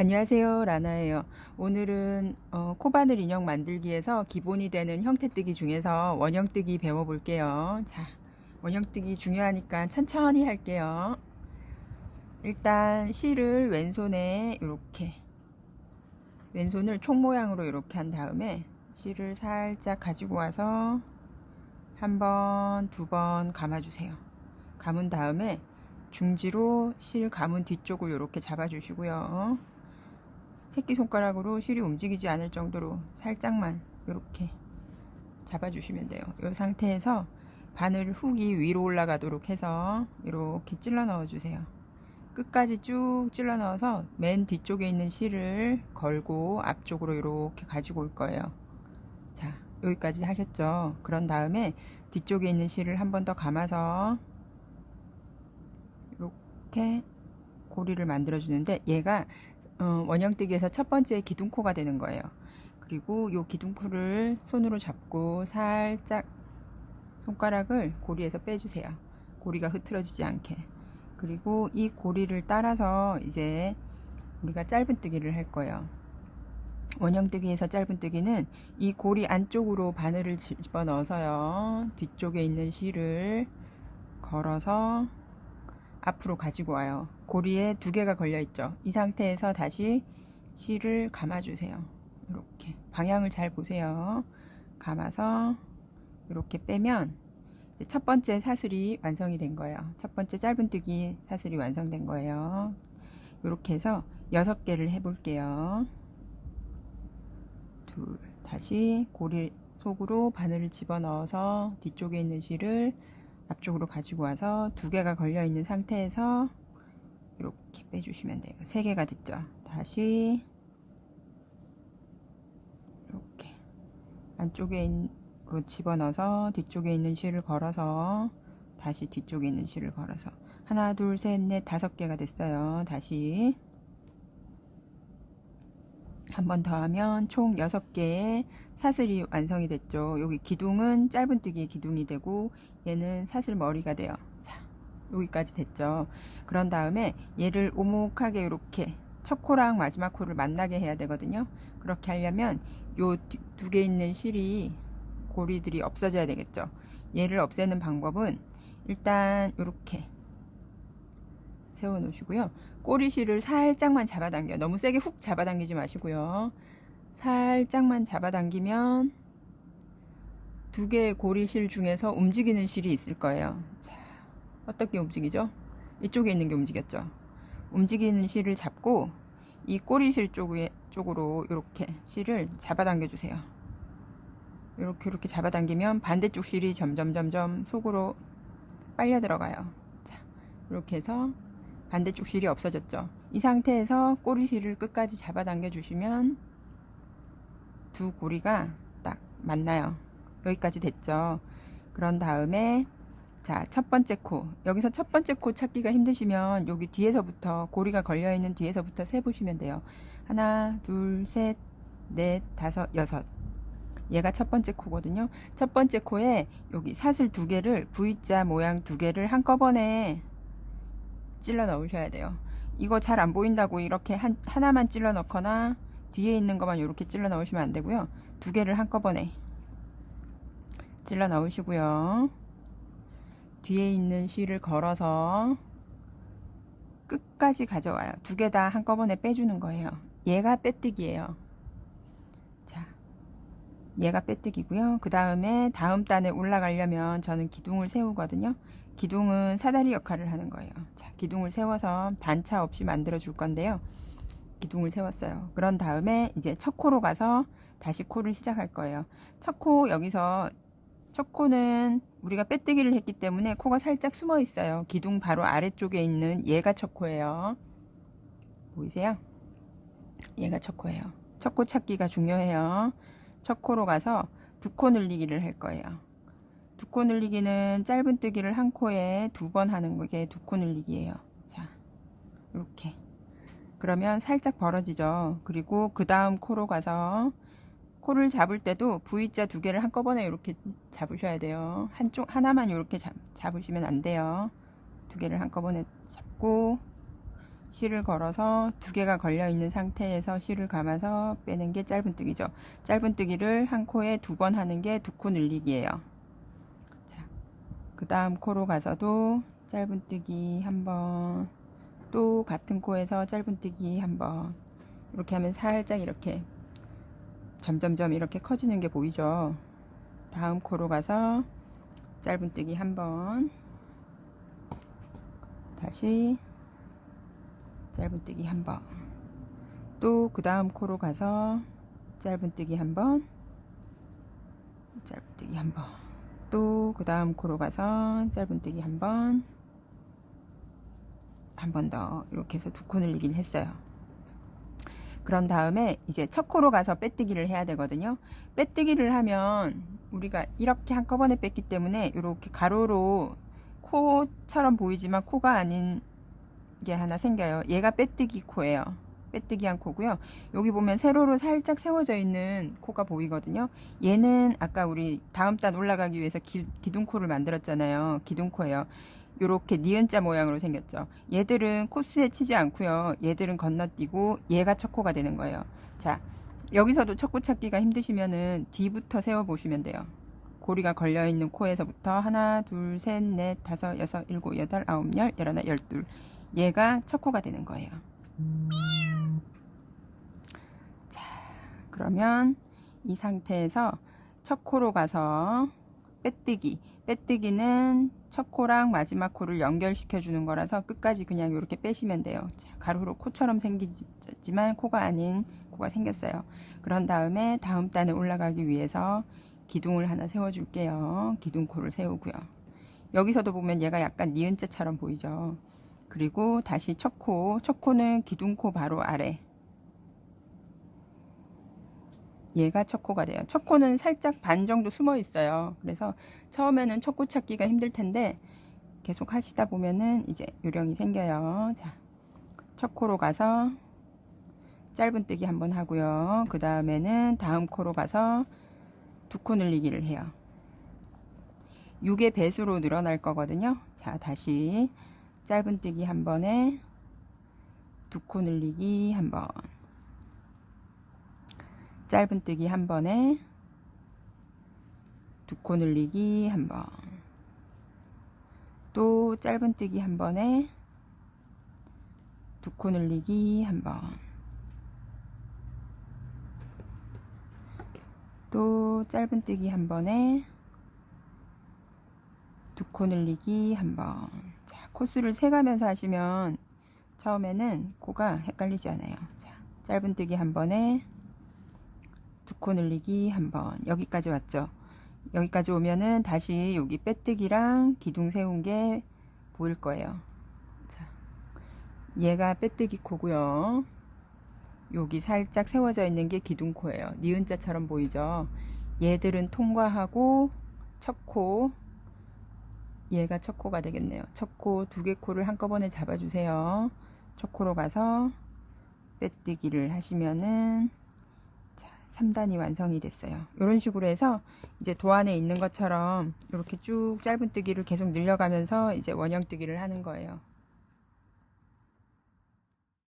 안녕하세요, 라나예요. 오늘은 코바늘 인형 만들기에서 기본이 되는 형태뜨기 중에서 원형뜨기 배워볼게요. 자, 원형뜨기 중요하니까 천천히 할게요. 일단 실을 왼손에 이렇게 왼손을 총 모양으로 이렇게 한 다음에 실을 살짝 가지고 와서 한 번, 두 번 감아주세요. 감은 다음에 중지로 실 감은 뒤쪽을 이렇게 잡아주시고요. 새끼손가락으로 실이 움직이지 않을 정도로 살짝만 이렇게 잡아주시면 돼요. 이 상태에서 바늘 훅이 위로 올라가도록 해서 이렇게 찔러 넣어주세요. 끝까지 쭉 찔러 넣어서 맨 뒤쪽에 있는 실을 걸고 앞쪽으로 이렇게 가지고 올 거예요. 자, 여기까지 하셨죠? 그런 다음에 뒤쪽에 있는 실을 한 번 더 감아서 이렇게 고리를 만들어 주는데 얘가 원형뜨기에서 첫 번째 기둥코가 되는 거예요. 그리고 이 기둥코를 손으로 잡고 살짝 손가락을 고리에서 빼주세요. 고리가 흐트러지지 않게. 그리고 이 고리를 따라서 이제 우리가 짧은뜨기를 할 거예요. 원형뜨기에서 짧은뜨기는 이 고리 안쪽으로 바늘을 집어넣어서요. 뒤쪽에 있는 실을 걸어서 앞으로 가지고 와요. 고리에 두 개가 걸려 있죠. 이 상태에서 다시 실을 감아주세요. 이렇게 방향을 잘 보세요. 감아서 이렇게 빼면 첫 번째 사슬이 완성이 된 거예요. 첫 번째 짧은뜨기 사슬이 완성된 거예요. 이렇게 해서 6개를 해볼게요. 둘, 다시 고리 속으로 바늘을 집어넣어서 뒤쪽에 있는 실을 앞쪽으로 가지고 와서 두 개가 걸려 있는 상태에서 이렇게 빼주시면 돼요. 3개가 됐죠. 다시 이렇게 안쪽에 집어넣어서 뒤쪽에 있는 실을 걸어서 다시 뒤쪽에 있는 실을 걸어서 하나, 둘, 셋, 넷, 5개가 됐어요. 다시 한 번 더 하면 총 6개의 사슬이 완성이 됐죠. 여기 기둥은 짧은뜨기의 기둥이 되고 얘는 사슬 머리가 돼요. 자, 여기까지 됐죠. 그런 다음에 얘를 오목하게 이렇게 첫 코랑 마지막 코를 만나게 해야 되거든요. 그렇게 하려면 요 두 개 있는 실이 고리들이 없어져야 되겠죠. 얘를 없애는 방법은 일단 이렇게 세워 놓으시고요. 꼬리실을 살짝만 잡아당겨. 너무 세게 훅 잡아당기지 마시고요. 살짝만 잡아당기면 두 개의 고리실 중에서 움직이는 실이 있을 거예요. 자, 어떻게 움직이죠? 이쪽에 있는 게 움직였죠. 움직이는 실을 잡고 이 꼬리실 쪽으로 이렇게 실을 잡아당겨 주세요. 이렇게 잡아당기면 반대쪽 실이 점점 속으로 빨려 들어가요. 자, 이렇게 해서 반대쪽 실이 없어졌죠. 이 상태에서 꼬리실을 끝까지 잡아당겨 주시면 두 고리가 딱 맞나요. 여기까지 됐죠. 그런 다음에 자, 첫 번째 코. 여기서 첫 번째 코 찾기가 힘드시면 여기 뒤에서부터 고리가 걸려있는 뒤에서부터 세보시면 돼요. 하나, 둘, 셋, 넷, 다섯, 여섯. 얘가 첫 번째 코거든요. 첫 번째 코에 여기 사슬 2개를 V자 모양 2개를 한꺼번에 찔러 넣으셔야 돼요. 이거 잘 안 보인다고 이렇게 하나만 찔러 넣거나 뒤에 있는 것만 이렇게 찔러 넣으시면 안 되고요. 2개를 한꺼번에 찔러 넣으시고요. 뒤에 있는 실을 걸어서 끝까지 가져와요. 2개 다 한꺼번에 빼주는 거예요. 얘가 빼뜨기예요. 자, 얘가 빼뜨기고요. 그 다음에 다음 단에 올라가려면 저는 기둥을 세우거든요. 기둥은 사다리 역할을 하는 거예요. 자, 기둥을 세워서 단차 없이 만들어 줄 건데요. 기둥을 세웠어요. 그런 다음에 이제 첫 코로 가서 다시 코를 시작할 거예요. 첫 코 여기서 첫 코는 우리가 빼뜨기를 했기 때문에 코가 살짝 숨어 있어요. 기둥 바로 아래쪽에 있는 얘가 첫 코예요. 보이세요? 얘가 첫 코예요. 첫 코 찾기가 중요해요. 첫 코로 가서 2코 늘리기를 할 거예요. 2코 늘리기는 짧은뜨기를 한 코에 2번 하는 게 2코 늘리기예요. 자, 이렇게. 그러면 살짝 벌어지죠. 그리고 그 다음 코로 가서 코를 잡을 때도 V자 2개를 한꺼번에 이렇게 잡으셔야 돼요. 하나만 이렇게 잡으시면 안 돼요. 2개를 한꺼번에 잡고 실을 걸어서 두 개가 걸려 있는 상태에서 실을 감아서 빼는 게 짧은뜨기죠. 짧은뜨기를 한 코에 2번 하는 게 2코 늘리기예요. 자, 그 다음 코로 가서도 짧은뜨기 한번, 또 같은 코에서 짧은뜨기 한번, 이렇게 하면 살짝 이렇게 점점점 이렇게 커지는 게 보이죠. 다음 코로 가서 짧은뜨기 한번, 다시 짧은뜨기 한번, 또 그 다음 코로 가서 짧은뜨기 한번, 짧은뜨기 한번, 또 그 다음 코로 가서 짧은뜨기 한번, 한 번 더 이렇게 해서 2코 늘리기를 했어요. 그런 다음에 이제 첫 코로 가서 빼뜨기를 해야 되거든요. 빼뜨기를 하면 우리가 이렇게 한꺼번에 뺐기 때문에 이렇게 가로로 코처럼 보이지만 코가 아닌 게 하나 생겨요. 얘가 빼뜨기 코예요. 빼뜨기 한 코고요. 여기 보면 세로로 살짝 세워져 있는 코가 보이거든요. 얘는 아까 우리 다음 단 올라가기 위해서 기둥코를 만들었잖아요. 기둥코예요. 요렇게 니은자 모양으로 생겼죠. 얘들은 코스에 치지 않고요. 얘들은 건너뛰고 얘가 첫 코가 되는 거예요. 자, 여기서도 첫 코 찾기가 힘드시면은 뒤부터 세워 보시면 돼요. 고리가 걸려 있는 코에서부터 하나, 둘, 셋, 넷, 다섯, 여섯, 일곱, 여덟, 아홉, 열, 열하나, 열둘. 얘가 첫 코가 되는 거예요. 자, 그러면 이 상태에서 첫 코로 가서 빼뜨기. 빼뜨기는 첫 코랑 마지막 코를 연결시켜 주는 거라서 끝까지 그냥 이렇게 빼시면 돼요. 자, 가로로 코처럼 생기지만 코가 아닌 코가 생겼어요. 그런 다음에 다음 단에 올라가기 위해서 기둥을 하나 세워 줄게요. 기둥코를 세우고요. 여기서도 보면 얘가 약간 니은자처럼 보이죠. 그리고 다시 첫 코, 첫 코는 기둥코 바로 아래. 얘가 첫 코가 돼요. 첫 코는 살짝 반 정도 숨어 있어요. 그래서 처음에는 첫 코 찾기가 힘들 텐데 계속 하시다 보면은 이제 요령이 생겨요. 자, 첫 코로 가서 짧은뜨기 한번 하고요. 그 다음에는 다음 코로 가서 2코 늘리기를 해요. 6의 배수로 늘어날 거거든요. 자, 다시 짧은뜨기 한 번에 2코 늘리기 한 번, 짧은뜨기 한 번에 2코 늘리기 한 번, 또 짧은뜨기 한 번에 2코 늘리기 한 번, 또 짧은뜨기 한 번에 2코 늘리기 한 번. 자, 코수를 세가면서 하시면 처음에는 코가 헷갈리지 않아요. 자, 짧은뜨기 한 번에 2코 늘리기 한 번. 여기까지 왔죠. 여기까지 오면은 다시 여기 빼뜨기랑 기둥 세운 게 보일 거예요. 자, 얘가 빼뜨기 코고요. 여기 살짝 세워져 있는 게 기둥코예요. 니은자처럼 보이죠. 얘들은 통과하고 첫 코, 얘가 첫 코가 되겠네요. 첫 코, 2개 코를 한꺼번에 잡아주세요. 첫 코로 가서 빼뜨기를 하시면은 3단이 완성이 됐어요. 이런 식으로 해서 이제 도안에 있는 것처럼 이렇게 쭉 짧은뜨기를 계속 늘려가면서 이제 원형뜨기를 하는 거예요.